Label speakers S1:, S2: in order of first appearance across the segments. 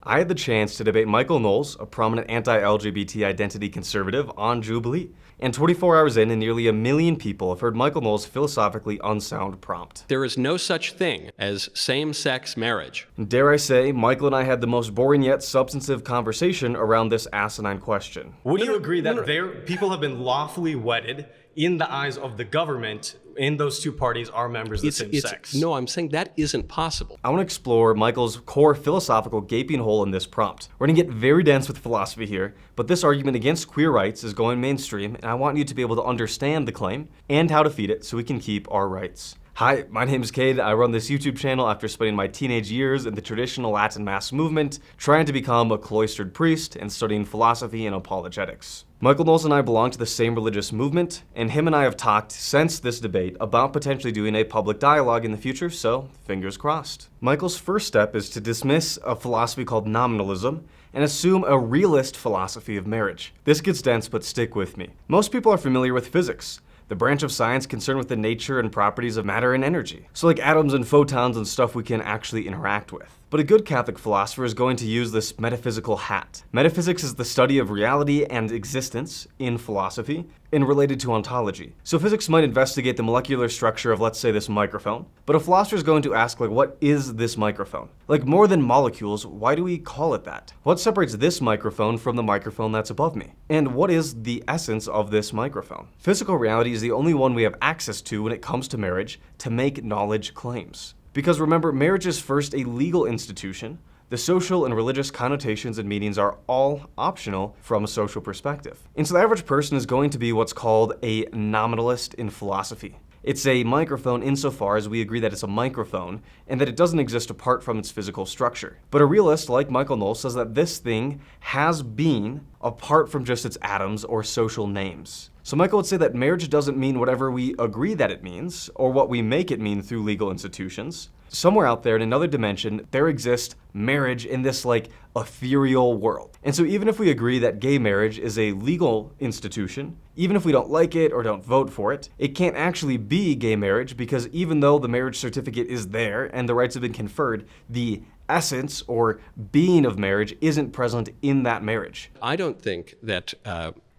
S1: I had the chance to debate Michael Knowles, a prominent anti-LGBT identity conservative, on Jubilee. And 24 hours in, and nearly 1 million people have heard Michael Knowles' philosophically unsound prompt.
S2: There is no such thing as same-sex marriage.
S1: Dare I say, Michael and I had the most boring yet substantive conversation around this asinine question. Would you agree that people have been lawfully wedded in the eyes of the government, and those two parties are members of the same sex?
S2: No, I'm saying that isn't possible.
S1: I want to explore Michael's core philosophical gaping hole in this prompt. We're going to get very dense with philosophy here, but this argument against queer rights is going mainstream, and I want you to be able to understand the claim and how to feed it so we can keep our rights. Hi, my name is Cade. I run this YouTube channel after spending my teenage years in the traditional Latin mass movement, trying to become a cloistered priest and studying philosophy and apologetics. Michael Knowles and I belong to the same religious movement, and him and I have talked since this debate about potentially doing a public dialogue in the future, so fingers crossed. Michael's first step is to dismiss a philosophy called Nominalism and assume a realist philosophy of marriage. This gets dense, but stick with me. Most people are familiar with physics, the branch of science concerned with the nature and properties of matter and energy. So like atoms and photons and stuff we can actually interact with. But a good Catholic philosopher is going to use this metaphysical hat. Metaphysics is the study of reality and existence in philosophy and related to ontology. So physics might investigate the molecular structure of, let's say, this microphone, but a philosopher is going to ask, like, what is this microphone? Like, more than molecules, why do we call it that? What separates this microphone from the microphone that's above me? And what is the essence of this microphone? Physical reality is the only one we have access to when it comes to marriage to make knowledge claims. Because remember, marriage is first a legal institution. The social and religious connotations and meanings are all optional from a social perspective. And so the average person is going to be what's called a nominalist in philosophy. It's a microphone insofar as we agree that it's a microphone and that it doesn't exist apart from its physical structure. But a realist like Michael Knowles says that this thing has being apart from just its atoms or social names. So Michael would say that marriage doesn't mean whatever we agree that it means or what we make it mean through legal institutions. Somewhere out there in another dimension, there exists marriage in this like ethereal world. And so even if we agree that gay marriage is a legal institution, even if we don't like it or don't vote for it, it can't actually be gay marriage because even though the marriage certificate is there and the rights have been conferred, the essence or being of marriage isn't present in that marriage.
S2: I don't think that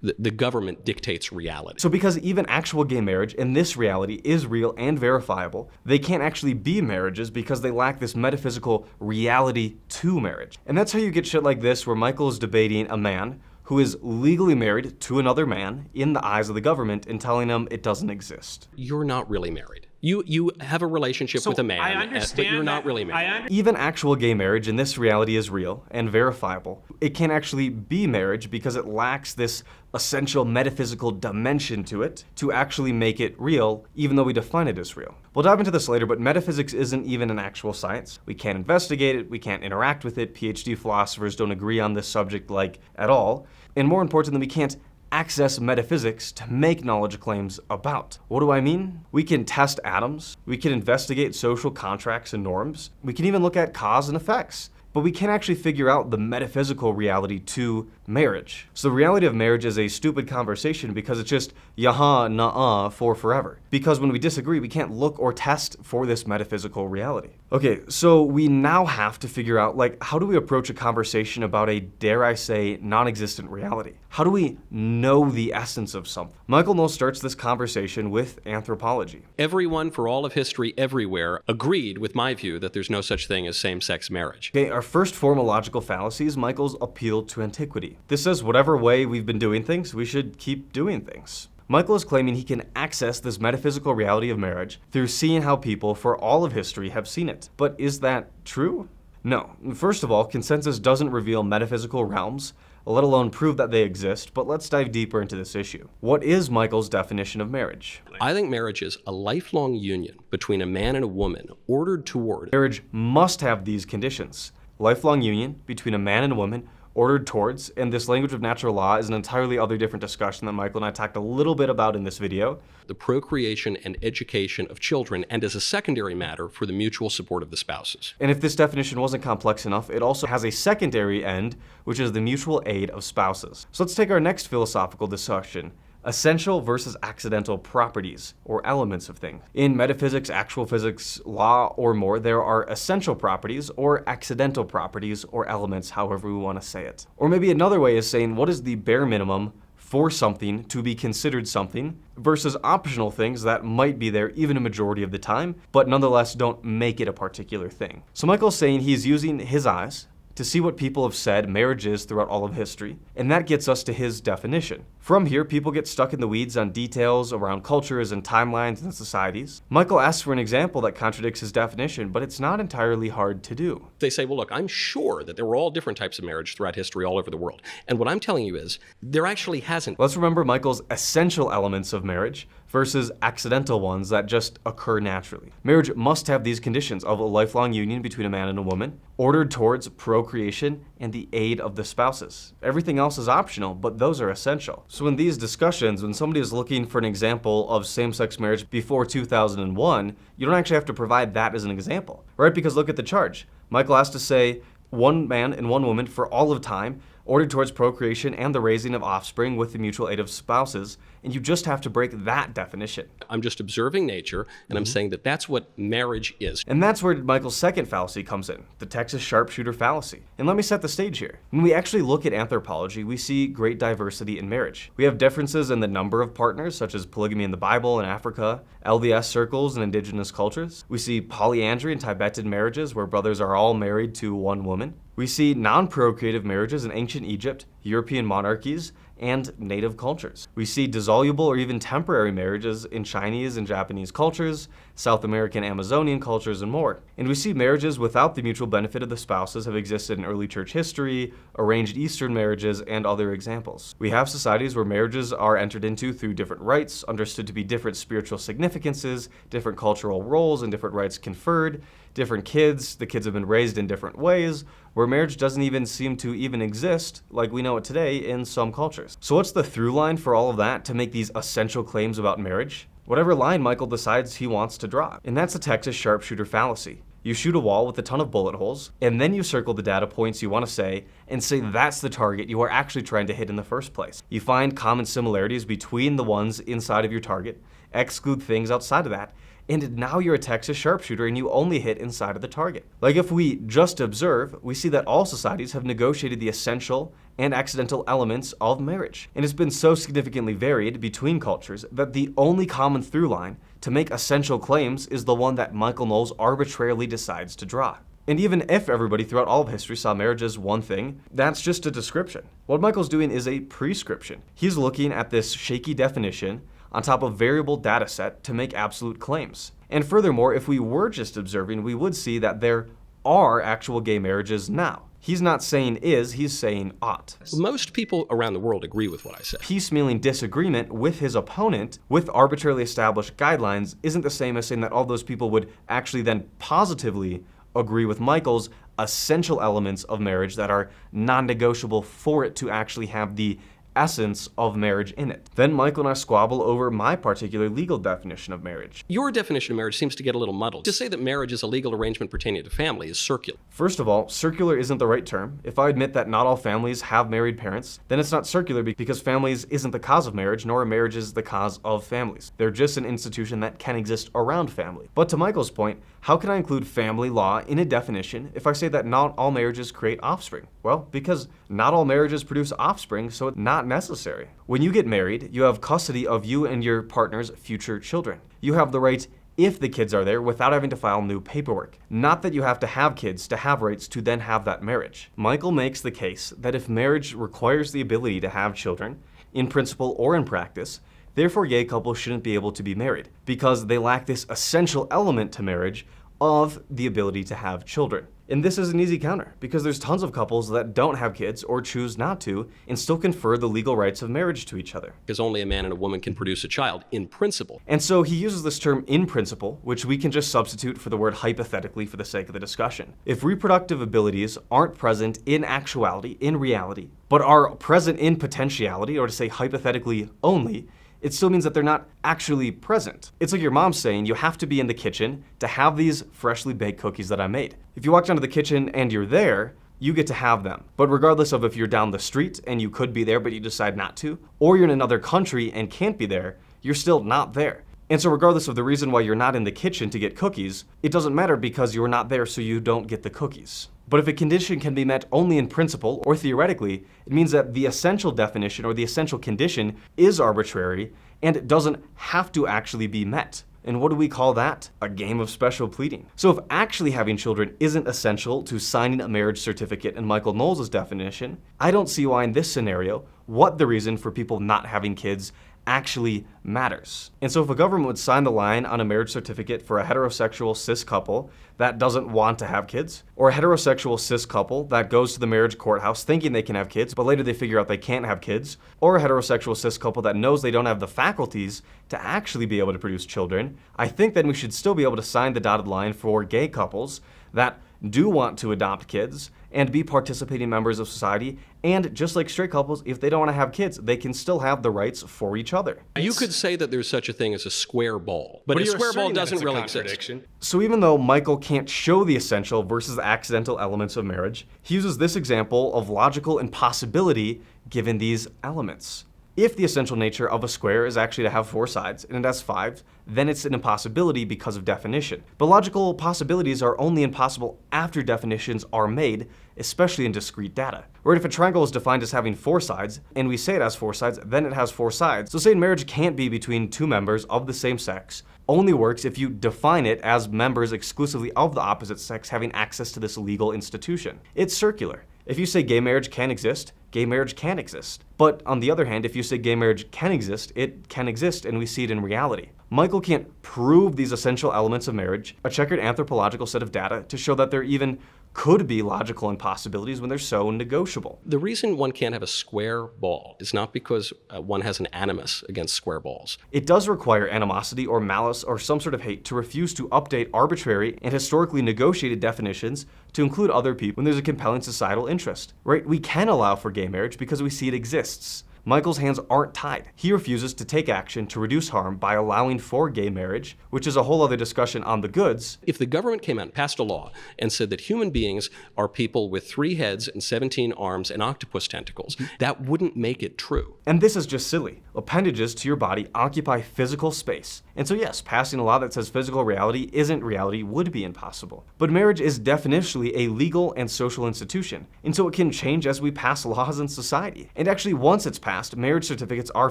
S2: the government dictates reality.
S1: So because even actual gay marriage in this reality is real and verifiable, they can't actually be marriages because they lack this metaphysical reality to marriage. And that's how you get shit like this where Michael is debating a man who is legally married to another man in the eyes of the government and telling him it doesn't exist.
S2: You're not really married. You have a relationship with a man, but you're not really married.
S1: Even actual gay marriage in this reality is real and verifiable. It can't actually be marriage because it lacks this essential metaphysical dimension to it to actually make it real, even though we define it as real. We'll dive into this later, but metaphysics isn't even an actual science. We can't investigate it, we can't interact with it. PhD philosophers don't agree on this subject like at all. And more importantly, we can't access metaphysics to make knowledge claims about. What do I mean? We can test atoms, we can investigate social contracts and norms, we can even look at cause and effects. But we can't actually figure out the metaphysical reality to marriage. So the reality of marriage is a stupid conversation because it's just yaha, nah, for forever. Because when we disagree, we can't look or test for this metaphysical reality. Okay, so we now have to figure out, like, how do we approach a conversation about a, dare I say, non-existent reality? How do we know the essence of something? Michael Knowles starts this conversation with anthropology.
S2: Everyone for all of history everywhere agreed with my view that there's no such thing as same-sex marriage.
S1: Okay, our first form of logical fallacy is Michael's appeal to antiquity. This says whatever way we've been doing things, we should keep doing things. Michael is claiming he can access this metaphysical reality of marriage through seeing how people for all of history have seen it. But is that true? No. First of all, consensus doesn't reveal metaphysical realms, let alone prove that they exist, but let's dive deeper into this issue. What is Michael's definition of marriage?
S2: I think marriage is a lifelong union between a man and a woman ordered toward.
S1: Marriage must have these conditions. Lifelong union between a man and a woman ordered towards, and this language of natural law is an entirely other different discussion that Michael and I talked a little bit about in this video.
S2: The procreation and education of children, and as a secondary matter for the mutual support of the spouses.
S1: And if this definition wasn't complex enough, it also has a secondary end, which is the mutual aid of spouses. So let's take our next philosophical discussion. essential versus accidental properties or elements of things. In metaphysics, actual physics, law, or more, there are essential properties or accidental properties or elements, however we want to say it. Or maybe another way is saying, what is the bare minimum for something to be considered something versus optional things that might be there even a majority of the time, but nonetheless don't make it a particular thing. So Michael's saying he's using his eyes to see what people have said marriage is throughout all of history, and that gets us to his definition. From here, people get stuck in the weeds on details around cultures and timelines and societies. Michael asks for an example that contradicts his definition, but it's not entirely hard to do.
S2: They say, well, look, I'm sure that there were all different types of marriage throughout history all over the world. And what I'm telling you is, there actually hasn't.
S1: Let's remember Michael's essential elements of marriage versus accidental ones that just occur naturally. Marriage must have these conditions of a lifelong union between a man and a woman, ordered towards procreation and the aid of the spouses. Everything else is optional, but those are essential. So in these discussions, when somebody is looking for an example of same-sex marriage before 2001, you don't actually have to provide that as an example, right? Because look at the charge. Michael has to say one man and one woman for all of time, ordered towards procreation and the raising of offspring with the mutual aid of spouses, and you just have to break that definition.
S2: I'm just observing nature, and I'm saying that that's what marriage is.
S1: And that's where Michael's second fallacy comes in, the Texas Sharpshooter fallacy. And let me set the stage here. When we actually look at anthropology, we see great diversity in marriage. We have differences in the number of partners, such as polygamy in the Bible and Africa, LDS circles in indigenous cultures. We see polyandry in Tibetan marriages, where brothers are all married to one woman. We see non-procreative marriages in ancient Egypt, European monarchies, and native cultures. We see dissoluble or even temporary marriages in Chinese and Japanese cultures, South American Amazonian cultures, and more. And we see marriages without the mutual benefit of the spouses have existed in early church history, arranged Eastern marriages, and other examples. We have societies where marriages are entered into through different rites, understood to be different spiritual significances, different cultural roles, and different rights conferred, different kids, the kids have been raised in different ways, where marriage doesn't even seem to even exist like we know it today in some cultures. So what's the through line for all of that to make these essential claims about marriage? Whatever line Michael decides he wants to draw. And that's the Texas Sharpshooter fallacy. You shoot a wall with a ton of bullet holes, and then you circle the data points you want to say, and say that's the target you are actually trying to hit in the first place. You find common similarities between the ones inside of your target, exclude things outside of that, and now you're a Texas sharpshooter and you only hit inside of the target. Like if we just observe, we see that all societies have negotiated the essential and accidental elements of marriage. And it's been so significantly varied between cultures that the only common through line to make essential claims is the one that Michael Knowles arbitrarily decides to draw. And even if everybody throughout all of history saw marriage as one thing, that's just a description. What Michael's doing is a prescription. He's looking at this shaky definition on top of variable data set to make absolute claims. And furthermore, if we were just observing, we would see that there are actual gay marriages now. He's not saying is, he's saying ought.
S2: Most people around the world agree with what I say.
S1: Piecemealing disagreement with his opponent with arbitrarily established guidelines isn't the same as saying that all those people would actually then positively agree with Michael's essential elements of marriage that are non-negotiable for it to actually have the essence of marriage in it. Then Michael and I squabble over my particular legal definition of marriage.
S2: Your definition of marriage seems to get a little muddled. To say that marriage is a legal arrangement pertaining to family is circular.
S1: First of all, circular isn't the right term. If I admit that not all families have married parents, then it's not circular because families isn't the cause of marriage, nor are marriages the cause of families. They're just an institution that can exist around family. But to Michael's point, how can I include family law in a definition if I say that not all marriages create offspring? Well, because not all marriages produce offspring, so it's not necessary. When you get married, you have custody of you and your partner's future children. You have the right, if the kids are there, without having to file new paperwork. Not that you have to have kids to have rights to then have that marriage. Michael makes the case that if marriage requires the ability to have children, in principle or in practice, therefore gay couples shouldn't be able to be married because they lack this essential element to marriage of the ability to have children. And this is an easy counter because there's tons of couples that don't have kids or choose not to and still confer the legal rights of marriage to each other.
S2: Because only a man and a woman can produce a child, in principle.
S1: And so he uses this term in principle, which we can just substitute for the word hypothetically for the sake of the discussion. If reproductive abilities aren't present in actuality, in reality, but are present in potentiality, or to say hypothetically only, it still means that they're not actually present. It's like your mom saying you have to be in the kitchen to have these freshly baked cookies that I made. If you walk down to the kitchen and you're there, you get to have them. But regardless of if you're down the street and you could be there but you decide not to, or you're in another country and can't be there, you're still not there. And so regardless of the reason why you're not in the kitchen to get cookies, it doesn't matter because you're not there so you don't get the cookies. But if a condition can be met only in principle or theoretically, it means that the essential definition or the essential condition is arbitrary and it doesn't have to actually be met. And what do we call that? A game of special pleading. So if actually having children isn't essential to signing a marriage certificate in Michael Knowles' definition, I don't see why in this scenario, what the reason for people not having kids actually matters. And so if a government would sign the line on a marriage certificate for a heterosexual cis couple that doesn't want to have kids, or a heterosexual cis couple that goes to the marriage courthouse thinking they can have kids, but later they figure out they can't have kids, or a heterosexual cis couple that knows they don't have the faculties to actually be able to produce children, I think then we should still be able to sign the dotted line for gay couples that do want to adopt kids and be participating members of society. And just like straight couples, if they don't want to have kids, they can still have the rights for each other.
S2: You could say that there's such a thing as a square ball, but a square ball doesn't really exist.
S1: So even though Michael can't show the essential versus accidental elements of marriage, he uses this example of logical impossibility given these elements. If the essential nature of a square is actually to have 4 sides and it has 5, then it's an impossibility because of definition. But logical possibilities are only impossible after definitions are made, especially in discrete data. Right, if a triangle is defined as having 4 sides, and we say it has 4 sides, then it has 4 sides. So saying marriage can't be between 2 members of the same sex only works if you define it as members exclusively of the opposite sex having access to this legal institution. It's circular. If you say gay marriage can exist, gay marriage can exist. But on the other hand, if you say gay marriage can exist, it can exist and we see it in reality. Michael can't prove these essential elements of marriage, a checkered anthropological set of data, to show that there even could be logical impossibilities when they're so negotiable.
S2: The reason one can't have a square ball is not because one has an animus against square balls.
S1: It does require animosity or malice or some sort of hate to refuse to update arbitrary and historically negotiated definitions to include other people when there's a compelling societal interest, right? We can allow for gay marriage because we see it exists. Michael's hands aren't tied. He refuses to take action to reduce harm by allowing for gay marriage, which is a whole other discussion on the goods.
S2: If the government came out and passed a law and said that human beings are people with 3 heads and 17 arms and octopus tentacles, that wouldn't make it true.
S1: And this is just silly. Appendages to your body occupy physical space. And so yes, passing a law that says physical reality isn't reality would be impossible. But marriage is definitionally a legal and social institution, and so it can change as we pass laws in society. And actually, once it's passed, marriage certificates are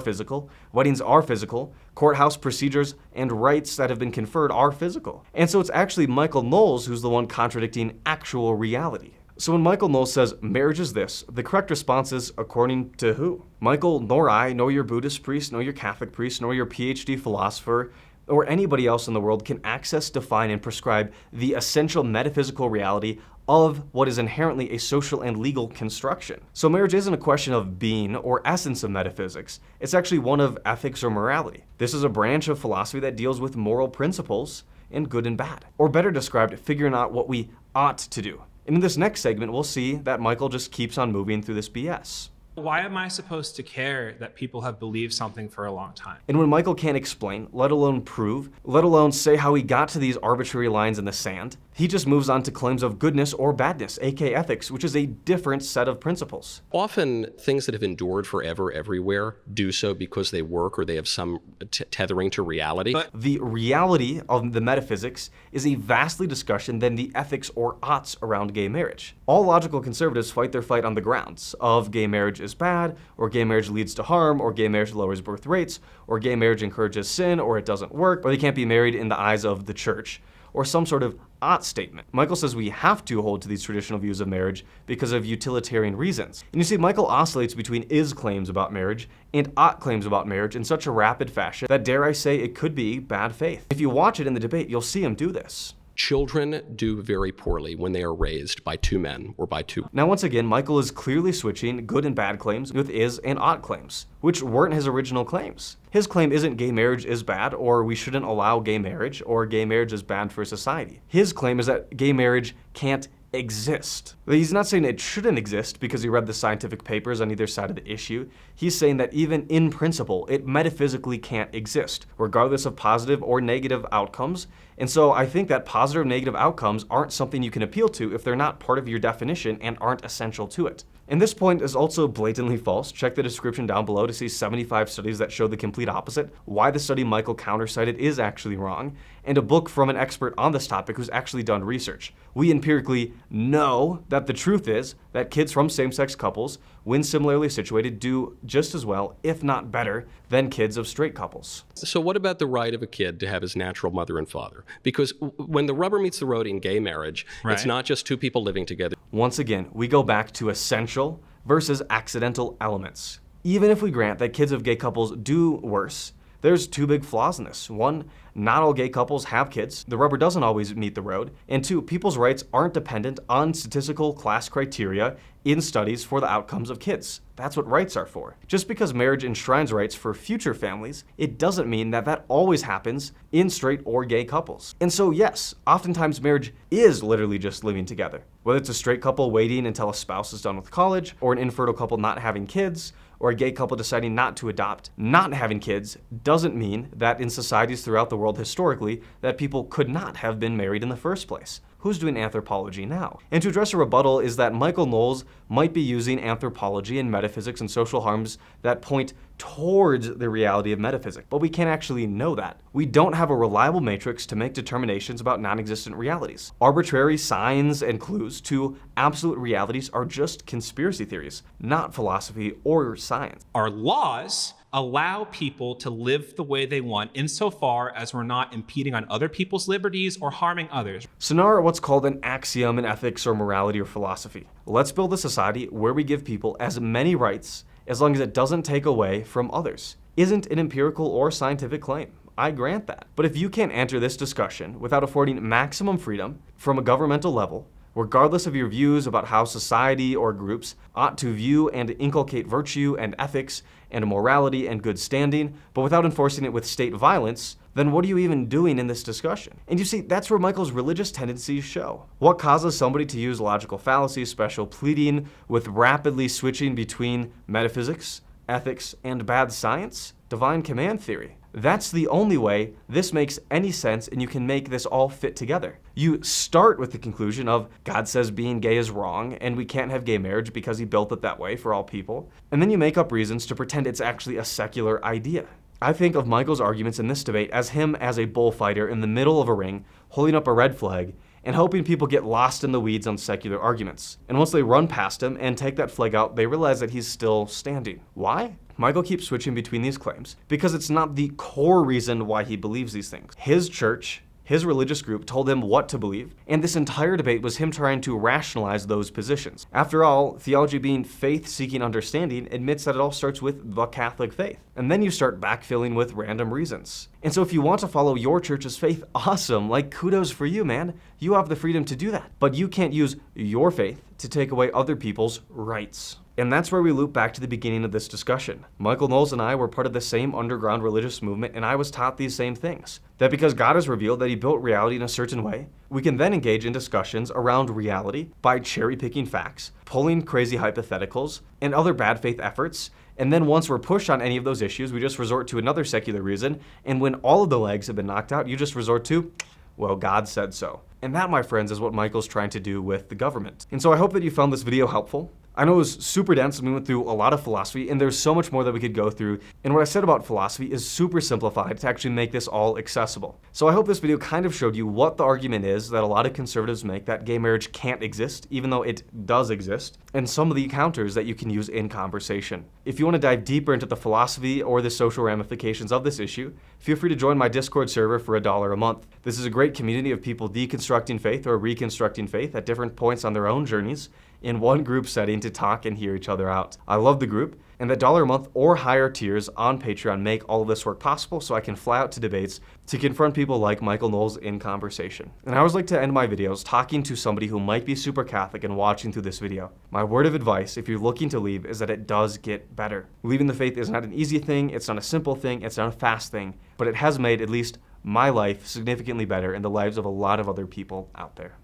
S1: physical, weddings are physical, courthouse procedures and rights that have been conferred are physical. And so it's actually Michael Knowles who's the one contradicting actual reality. So when Michael Knowles says marriage is this, the correct response is according to who? Michael, nor I, nor your Buddhist priest, nor your Catholic priest, nor your PhD philosopher, or anybody else in the world can access, define, and prescribe the essential metaphysical reality of what is inherently a social and legal construction. So marriage isn't a question of being or essence of metaphysics. It's actually one of ethics or morality. This is a branch of philosophy that deals with moral principles and good and bad. Or better described, figuring out what we ought to do. And in this next segment, we'll see that Michael just keeps on moving through this BS.
S3: Why am I supposed to care that people have believed something for a long time?
S1: And when Michael can't explain, let alone prove, let alone say how he got to these arbitrary lines in the sand, he just moves on to claims of goodness or badness, aka ethics, which is a different set of principles.
S2: Often, things that have endured forever everywhere do so because they work or they have some tethering to reality.
S1: But the reality of the metaphysics is a vastly discussion than the ethics or oughts around gay marriage. All logical conservatives fight their fight on the grounds of gay marriage is bad, or gay marriage leads to harm, or gay marriage lowers birth rates, or gay marriage encourages sin, or it doesn't work, or they can't be married in the eyes of the church, or some sort of ought statement. Michael says we have to hold to these traditional views of marriage because of utilitarian reasons. And you see, Michael oscillates between is claims about marriage and ought claims about marriage in such a rapid fashion that, dare I say, it could be bad faith. If you watch it in the debate, you'll see him do this.
S2: Children do very poorly when they are raised by 2 men or by 2.
S1: Now, once again, Michael is clearly switching good and bad claims with is and ought claims, which weren't his original claims. His claim isn't gay marriage is bad, or we shouldn't allow gay marriage, or gay marriage is bad for society. His claim is that gay marriage can't exist. He's not saying it shouldn't exist because he read the scientific papers on either side of the issue. He's saying that even in principle, it metaphysically can't exist, regardless of positive or negative outcomes, And so I think that positive and negative outcomes aren't something you can appeal to if they're not part of your definition and aren't essential to it. And this point is also blatantly false. Check the description down below to see 75 studies that show the complete opposite, why the study Michael counter-cited is actually wrong, and a book from an expert on this topic who's actually done research. We empirically know that the truth is that kids from same-sex couples, when similarly situated, do just as well, if not better, than kids of straight couples.
S2: So what about the right of a kid to have his natural mother and father? Because when the rubber meets the road in gay marriage, it's not just two people living together.
S1: Once again, we go back to essential versus accidental elements. Even if we grant that kids of gay couples do worse, there's two big flaws in this. One, not all gay couples have kids. The rubber doesn't always meet the road. And two, people's rights aren't dependent on statistical class criteria in studies for the outcomes of kids. That's what rights are for. Just because marriage enshrines rights for future families, it doesn't mean that that always happens in straight or gay couples. And so yes, oftentimes marriage is literally just living together. Whether it's a straight couple waiting until a spouse is done with college, or an infertile couple not having kids, or a gay couple deciding not to adopt. Not having kids doesn't mean that in societies throughout the world historically that people could not have been married in the first place. Who's doing anthropology now? And to address a rebuttal is that Michael Knowles might be using anthropology and metaphysics and social harms that point towards the reality of metaphysics, but we can't actually know that. We don't have a reliable matrix to make determinations about non-existent realities. Arbitrary signs and clues to absolute realities are just conspiracy theories, not philosophy or science.
S3: Our laws allow people to live the way they want insofar as we're not impeding on other people's liberties or harming others.
S1: So now are what's called an axiom in ethics or morality or philosophy. Let's build a society where we give people as many rights as long as it doesn't take away from others. Isn't an empirical or scientific claim. I grant that. But if you can't enter this discussion without affording maximum freedom from a governmental level, regardless of your views about how society or groups ought to view and inculcate virtue and ethics and morality and good standing, but without enforcing it with state violence, then what are you even doing in this discussion? And you see, that's where Michael's religious tendencies show. What causes somebody to use logical fallacy, special pleading, with rapidly switching between metaphysics, ethics, and bad science? Divine command theory. That's the only way this makes any sense and you can make this all fit together. You start with the conclusion of God says being gay is wrong and we can't have gay marriage because he built it that way for all people. And then you make up reasons to pretend it's actually a secular idea. I think of Michael's arguments in this debate as him as a bullfighter in the middle of a ring, holding up a red flag and hoping people get lost in the weeds on secular arguments. And once they run past him and take that flag out, they realize that he's still standing. Why? Michael keeps switching between these claims because it's not the core reason why he believes these things. His church, his religious group told him what to believe, and this entire debate was him trying to rationalize those positions. After all, theology being faith-seeking understanding admits that it all starts with the Catholic faith. And then you start backfilling with random reasons. And so if you want to follow your church's faith, awesome, like kudos for you, man. You have the freedom to do that. But you can't use your faith to take away other people's rights. And that's where we loop back to the beginning of this discussion. Michael Knowles and I were part of the same underground religious movement, and I was taught these same things. That because God has revealed that he built reality in a certain way, we can then engage in discussions around reality by cherry-picking facts, pulling crazy hypotheticals, and other bad faith efforts. And then once we're pushed on any of those issues, we just resort to another secular reason. And when all of the legs have been knocked out, you just resort to, well, God said so. And that, my friends, is what Michael's trying to do with the government. And so I hope that you found this video helpful. I know it was super dense and we went through a lot of philosophy, and there's so much more that we could go through. And what I said about philosophy is super simplified to actually make this all accessible. So I hope this video kind of showed you what the argument is that a lot of conservatives make that gay marriage can't exist, even though it does exist, and some of the counters that you can use in conversation. If you want to dive deeper into the philosophy or the social ramifications of this issue, feel free to join my Discord server for $1 a month. This is a great community of people deconstructing faith or reconstructing faith at different points on their own journeys in one group setting to talk and hear each other out. I love the group, and that $1 a month or higher tiers on Patreon make all of this work possible so I can fly out to debates to confront people like Michael Knowles in conversation. And I always like to end my videos talking to somebody who might be super Catholic and watching through this video. My word of advice, if you're looking to leave, is that it does get better. Leaving the faith is not an easy thing, it's not a simple thing, it's not a fast thing, but it has made at least my life significantly better and the lives of a lot of other people out there.